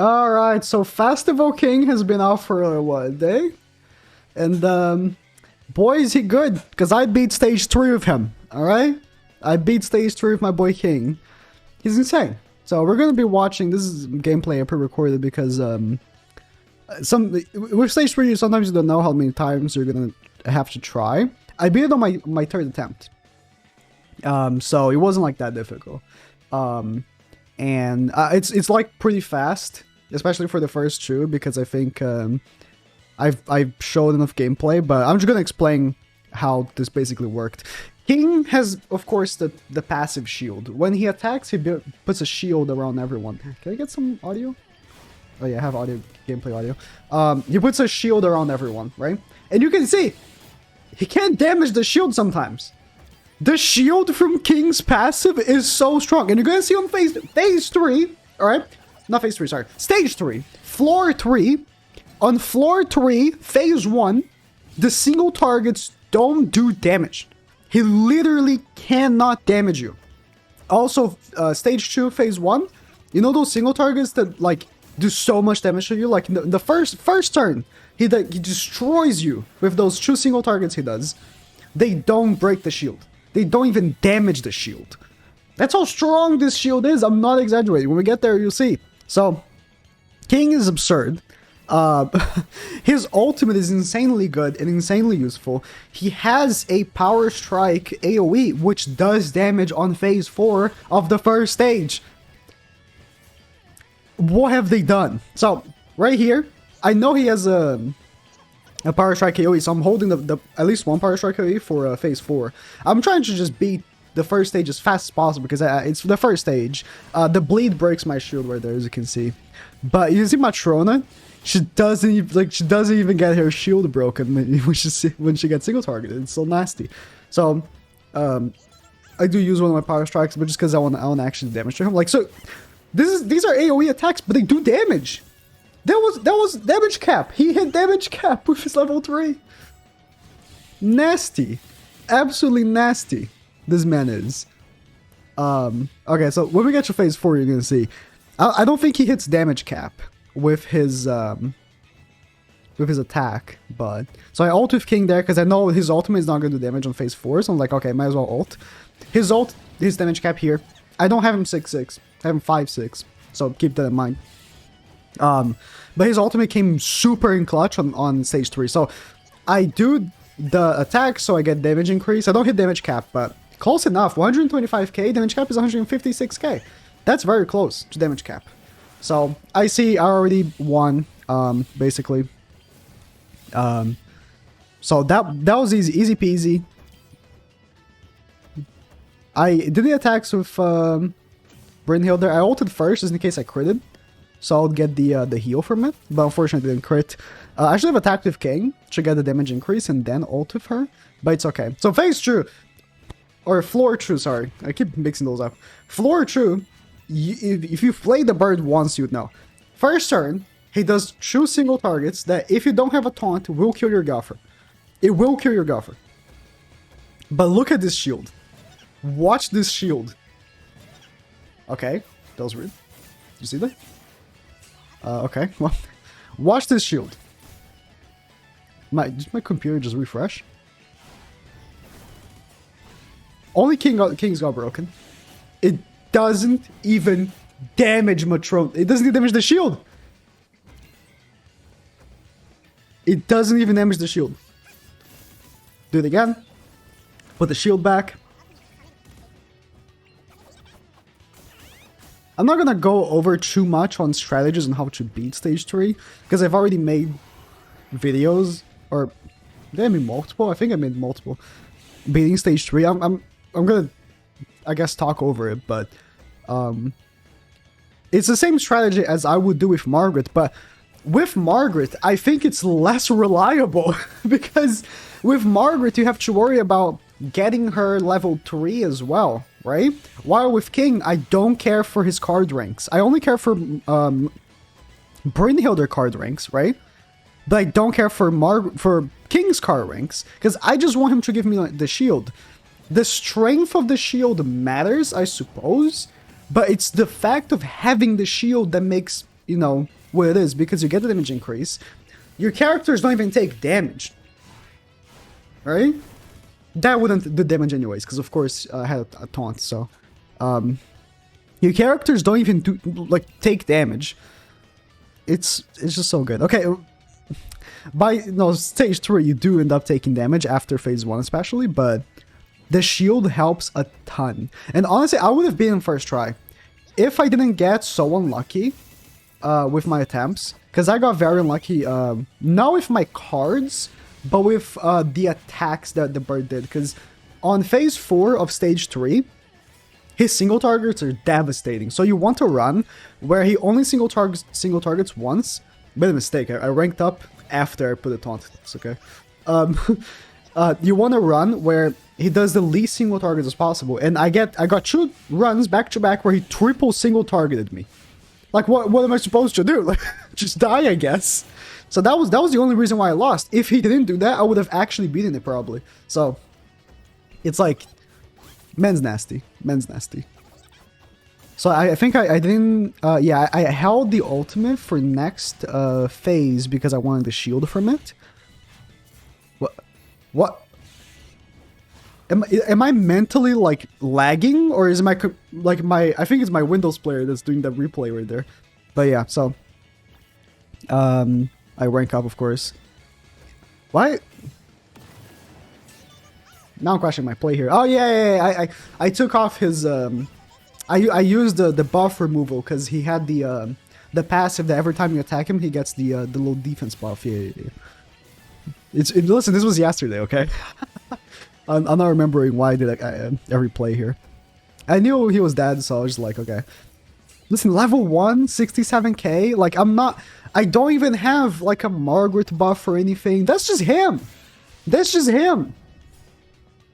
Alright, so Festival King has been out for what, a day? And boy is he good, because I beat stage 3 with him, alright? I beat stage 3 with my boy King. He's insane. So we're gonna be watching, this is gameplay I pre-recorded because with stage 3 sometimes you don't know how many times you're gonna have to try. I beat it on my third attempt. So it wasn't like that difficult. And it's like pretty fast, especially for the first two, because I think I've showed enough gameplay, but I'm just gonna explain how this basically worked. King has, of course, the passive shield. When he attacks, he puts a shield around everyone. Can I get some audio? Oh yeah, I have audio, gameplay audio. He puts a shield around everyone, right? And you can see, he can't damage the shield sometimes. The shield from King's passive is so strong. And you're gonna see on phase 3, alright? Not phase 3, sorry. Stage 3. Floor 3. On floor 3, phase 1, the single targets don't do damage. He literally cannot damage you. Also, stage 2, phase 1, you know those single targets that, like, do so much damage to you? Like, in the first turn, he destroys you with those 2 single targets he does. They don't break the shield. They don't even damage the shield. That's how strong this shield is. I'm not exaggerating. When we get there, you'll see. So, King is absurd. His ultimate is insanely good and insanely useful. He has a Power Strike AoE, which does damage on phase 4 of the first stage. What have they done? So, right here, I know he has a Power Strike AoE, so I'm holding the at least one Power Strike AoE for phase 4. I'm trying to just beat the first stage as fast as possible, because it's the first stage. The bleed breaks my shield right there, as you can see. But you see Matrona? She doesn't even get her shield broken when she gets single targeted. It's so nasty. So, I do use one of my Power Strikes, but just because I want to actually damage to him. Like, so, these are AoE attacks, but they do damage. That was damage cap. He hit damage cap with his level 3. Nasty. Absolutely nasty. This man is. Okay, so when we get to phase 4, you're gonna see. I don't think he hits damage cap with his attack, but so I ult with King there because I know his ultimate is not gonna do damage on phase 4, so I'm like, okay, might as well ult. His damage cap here. I don't have him 6-6. I have him 5-6. So keep that in mind. But his ultimate came super in clutch on stage 3. So I do the attack, so I get damage increase. I don't hit damage cap, but close enough. 125k, damage cap is 156k. That's very close to damage cap. So I see I already won, basically. So that was easy peasy. I did the attacks with Brynhilde. I ulted first, just in case I critted. So I'll get the heal from it, but unfortunately I didn't crit. I should have attacked with King to get the damage increase and then ult with her, but it's okay. So phase 2, or floor 2, sorry. I keep mixing those up. Floor 2, if you play the bird once, you'd know. First turn, he does 2 single targets that if you don't have a taunt, will kill your Gopher. It will kill your Gopher. But look at this shield. Watch this shield. Okay, that was weird. You see that? Okay, well, watch this shield. Did my computer just refresh? Only King's got broken. It doesn't even damage Matrona. It doesn't even damage the shield. It doesn't even damage the shield. Do it again. Put the shield back. I'm not gonna go over too much on strategies on how to beat stage 3, because I've already made videos, or did I make multiple? I think I made multiple beating stage 3. I'm gonna, I guess, talk over it, but it's the same strategy as I would do with Margaret, but with Margaret, I think it's less reliable because with Margaret, you have to worry about getting her level 3 as well, right? While with King, I don't care for his card ranks. I only care for Brynhilde card ranks, right? But I don't care for King's card ranks, because I just want him to give me like, the shield. The strength of the shield matters, I suppose, but it's the fact of having the shield that makes you know, what it is, because you get the damage increase. Your characters don't even take damage. Right? That wouldn't do damage anyways, because of course I had a taunt, so... your characters don't even do, like, take damage. It's just so good. Okay, by stage 3 you do end up taking damage after phase 1 especially, but the shield helps a ton. And honestly, I would have been in first try if I didn't get so unlucky with my attempts, because I got very unlucky, not with my cards, but with the attacks that the bird did. Because on phase 4 of stage 3, his single targets are devastating. So you want to run where he only single targets once. Made a mistake. I ranked up after I put a taunt. It's okay. You want to run where he does the least single targets as possible. And I got 2 runs back to back where he triple single targeted me. Like, what am I supposed to do? Like, just die, I guess. So that was the only reason why I lost. If he didn't do that, I would have actually beaten it probably. So it's like, men's nasty. Men's nasty. So I think I didn't... yeah, I held the ultimate for next phase because I wanted the shield from it. What? Am I mentally, like, lagging? Or is it my... I think it's my Windows player that's doing the replay right there. But yeah, so... I rank up, of course. Why? Now I'm crashing my play here. Oh, yeah. I took off his... I used the buff removal because he had the passive that every time you attack him, he gets the little defense buff. Yeah. Listen, this was yesterday, okay? I'm not remembering why I did every play here. I knew he was dead, so I was just like, okay. Listen, level 1, 67k? Like, I don't even have, like, a Margaret buff or anything. That's just him. That's just him.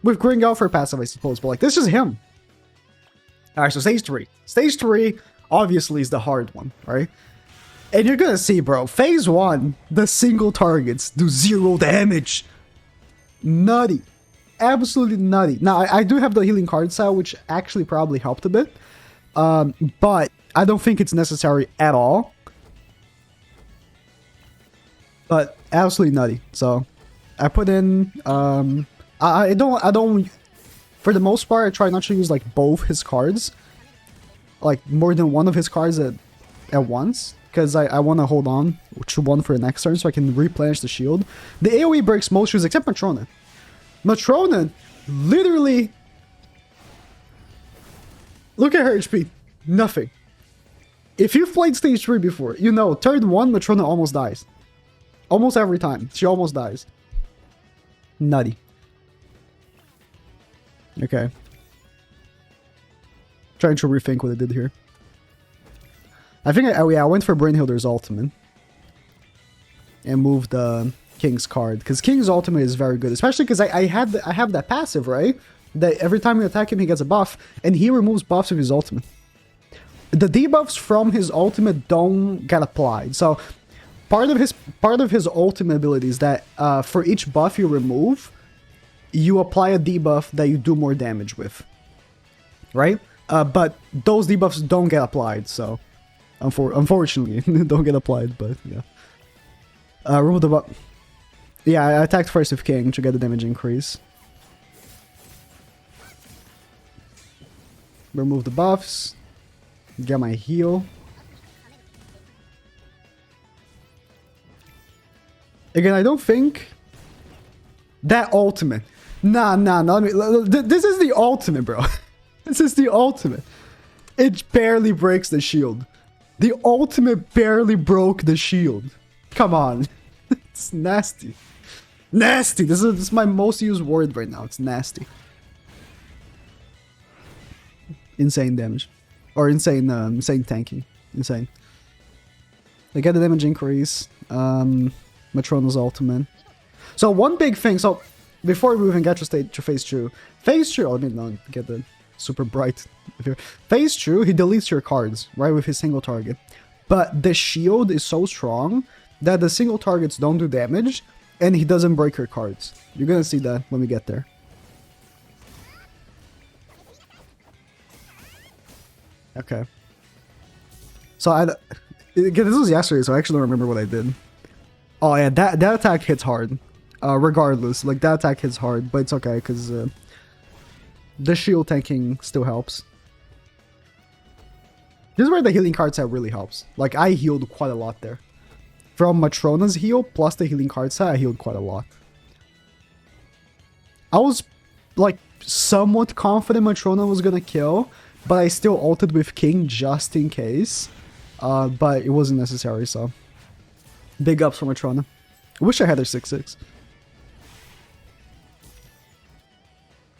With Gringo for passive, I suppose, but, like, that's just him. Alright, so stage 3. Stage 3, obviously, is the hard one, right? And you're gonna see, bro, phase 1, the single targets do 0 damage. Nutty. Absolutely nutty. Now, I do have the healing card style, which actually probably helped a bit. But I don't think it's necessary at all. But absolutely nutty. So I put in I don't for the most part I try not to use like both his cards. Like more than one of his cards at once. Because I want to hold on to one for the next turn so I can replenish the shield. The AoE breaks most shields except Matrona. Matrona literally... Look at her HP. Nothing. If you've played stage 3 before, you know, turn 1, Matrona almost dies. Almost every time. She almost dies. Nutty. Okay. Trying to rethink what I did here. I think I went for Brainhilder's ultimate. And moved King's card. Because King's ultimate is very good. Especially because I have that passive, right? That every time you attack him, he gets a buff. And he removes buffs with his ultimate. The debuffs from his ultimate don't get applied. So part of his ultimate ability is that for each buff you remove, you apply a debuff that you do more damage with. Right? But those debuffs don't get applied, so unfortunately don't get applied, but yeah. Remove the buff. Yeah, I attacked first with King to get the damage increase. Remove the buffs. Get my heal. Again, I don't think that ultimate. Nah. This is the ultimate, bro. This is the ultimate. It barely breaks the shield. The ultimate barely broke the shield. Come on. It's nasty. Nasty. This is my most used word right now. It's nasty. Insane damage. Or insane tanking. Insane. They get the damage increase. Matrona's ultimate. So one big thing, so before we even get to phase 2. Phase 2, let me not get the super bright here. Phase 2, he deletes your cards, right, with his single target. But the shield is so strong that the single targets don't do damage, and he doesn't break your cards. You're gonna see that when we get there. Okay. So This was yesterday, so I actually don't remember what I did. Oh yeah, that attack hits hard. Regardless, like that attack hits hard, but it's okay because the shield tanking still helps. This is where the healing card set really helps. Like I healed quite a lot there. From Matrona's heal plus the healing card set, I healed quite a lot. I was like somewhat confident Matrona was gonna kill, but I still ulted with King just in case. But it wasn't necessary, so big ups for Matrona. I wish I had her 6-6.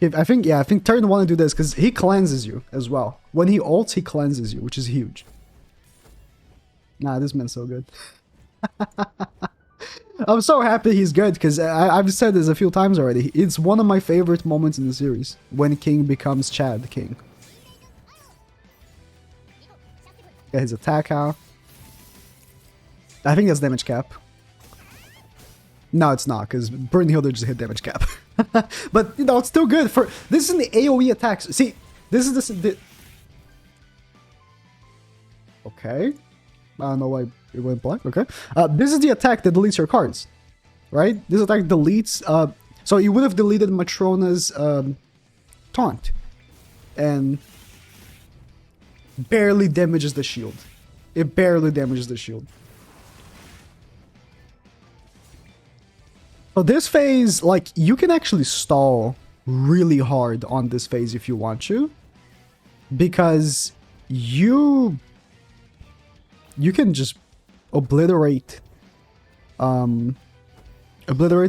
I think turn 1 to do this because he cleanses you as well. When he ults, he cleanses you, which is huge. Nah, this man's so good. I'm so happy he's good because I've said this a few times already. It's one of my favorite moments in the series when King becomes Chad King. Get his attack out. I think that's damage cap. No, it's not because Burn Hilder just hit damage cap. But you know, it's still good for this is the AoE attacks. See, this is the okay. I don't know why it went black. Okay, this is the attack that deletes your cards, right? This attack deletes. So you would have deleted Matrona's taunt, and barely damages the shield. It barely damages the shield. So this phase, like, you can actually stall really hard on this phase if you want to. Because you can just obliterate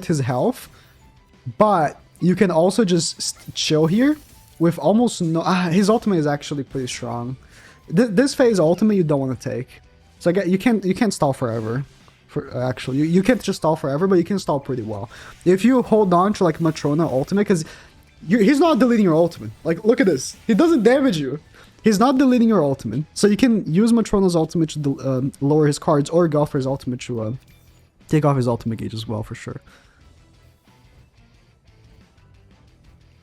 his health. But you can also just chill here with almost no... his ultimate is actually pretty strong. This phase ultimate you don't want to take. So you can't stall forever. Actually, you can't just stall forever, but you can stall pretty well. If you hold on to like Matrona ultimate, because he's not deleting your ultimate. Like, look at this. He doesn't damage you. He's not deleting your ultimate. So you can use Matrona's ultimate to lower his cards, or go for his ultimate to take off his ultimate gauge as well, for sure.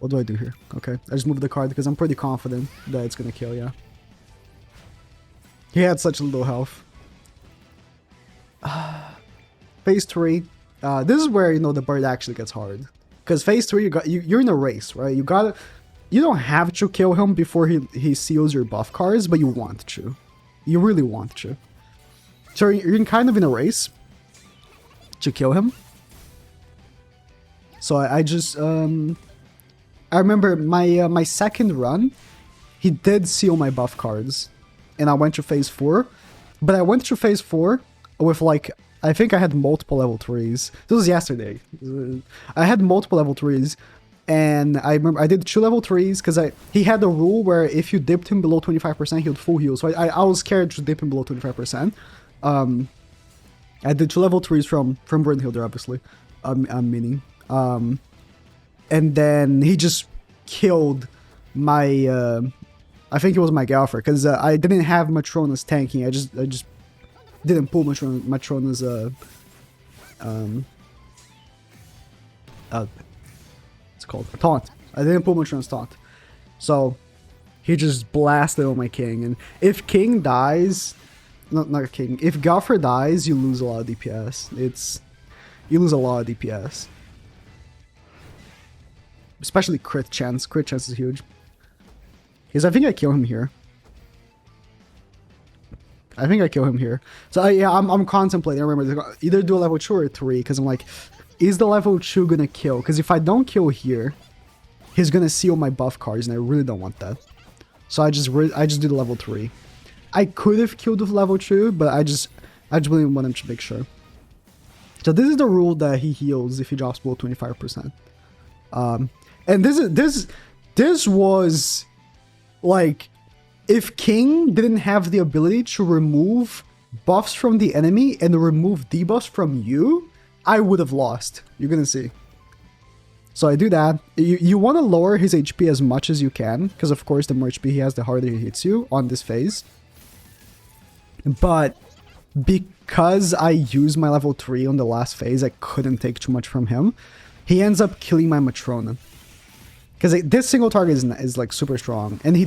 What do I do here? Okay, I just moved the card because I'm pretty confident that it's gonna kill, yeah. He had such little health. Phase 3. This is where, you know, the bird actually gets hard. Because phase 3, you're in a race, right? You don't have to kill him before he seals your buff cards, but you want to. You really want to. So you're kind of in a race to kill him. So I just I remember my second run, he did seal my buff cards, and I went to phase 4. But I went to phase 4 with like, I think I had multiple level 3s. This was yesterday. I had multiple level 3s, and I remember I did 2 level 3s because he had a rule where if you dipped him below 25%, he would full heal. So I was scared to dip him below 25%. I did 2 level 3s from Brunhilder, obviously. I'm meaning. And then he just killed my I think it was my Galfer, because I didn't have Matrona's tanking. I just didn't pull Matrona's it's called taunt. I didn't pull Matrona's taunt, so he just blasted on my King. And if King dies, not King, if Galfer dies, you lose a lot of DPS. You lose a lot of DPS, especially crit chance. Crit chance is huge. Because I think I kill him here. So yeah, I'm contemplating. I remember either do a level 2 or 3, because I'm like, is the level 2 gonna kill? Because if I don't kill here, he's gonna seal my buff cards, and I really don't want that. So I just did a level 3. I could have killed with level 2, but I just really wanted to make sure. So this is the rule that he heals if he drops below 25%. And this was like, if King didn't have the ability to remove buffs from the enemy and remove debuffs from you, I would have lost. You're gonna see. So I do that. You want to lower his HP as much as you can, because of course the more HP he has, the harder he hits you on this phase. But because I used my level 3 on the last phase, I couldn't take too much from him. He ends up killing my Matrona. Because this single target is like super strong, and he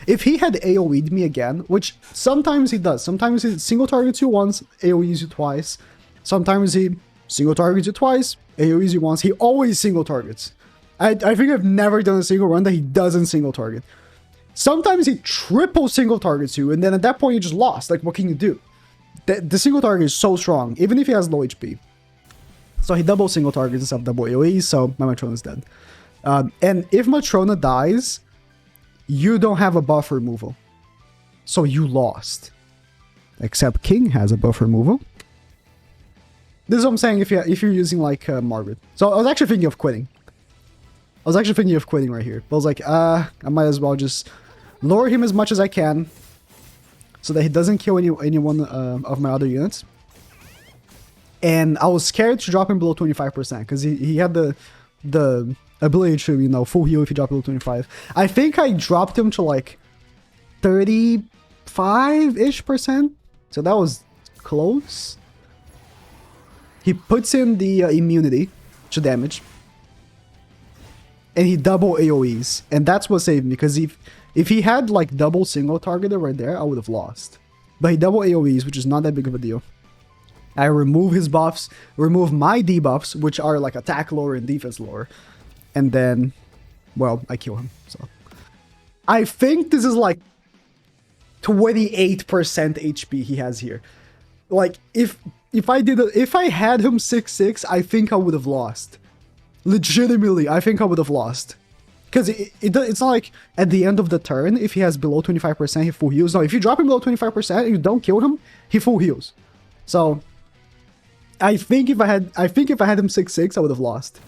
if he had AoE'd me again, which sometimes he does, sometimes he single targets you once, AoEs you twice, sometimes he single targets you twice, AoEs you once, he always single targets. I think I've never done a single run that he doesn't single target. Sometimes he triple single targets you, and then at that point you just lost. Like, what can you do? The single target is so strong, even if he has low HP. So he double single targets instead of double AoE, so my Matrona's dead. And if Matrona dies, you don't have a buff removal. So you lost. Except King has a buff removal. This is what I'm saying if you're using like Margaret. So I was actually thinking of quitting. Right here. But I was like, I might as well just lower him as much as I can so that he doesn't kill anyone of my other units. And I was scared to drop him below 25% because he had the ability to, you know, full heal if you drop below 25. I think I dropped him to like 35-ish%. So that was close. He puts in the immunity to damage. And he double AoEs. And that's what saved me. Because if he had like double single targeted right there, I would have lost. But he double AoEs, which is not that big of a deal. I remove his buffs, remove my debuffs, which are like attack lower and defense lower. And then, well, I kill him. So I think this is like 28% HP he has here. Like if I had him 6-6, I think I would have lost. Legitimately, I think I would have lost. Because it's not like at the end of the turn, if he has below 25%, he full heals. No, if you drop him below 25% and you don't kill him, he full heals. So I think if I had him 6-6, I would have lost.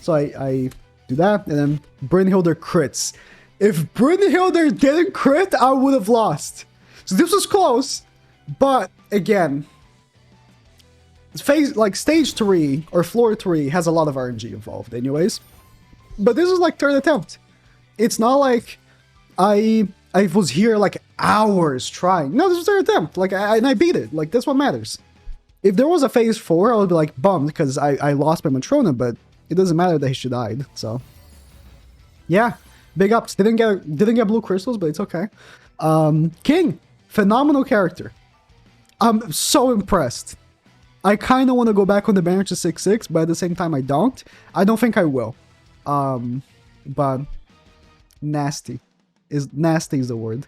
So I do that, and then Brynhilder crits. If Brynhilder didn't crit, I would have lost. So this was close, but again, stage 3 or floor 3 has a lot of RNG involved anyways. But this is like third attempt. It's not like I was here like hours trying. No, this was third attempt. Like I beat it. Like that's what matters. If there was a phase 4, I would be like bummed because I lost my Matrona, but it doesn't matter that she died. So yeah, big ups. Didn't get blue crystals, but it's okay. King, phenomenal character. I'm so impressed. I kind of want to go back on the banner to 6-6, but at the same time I don't. I don't think I will. But nasty is the word.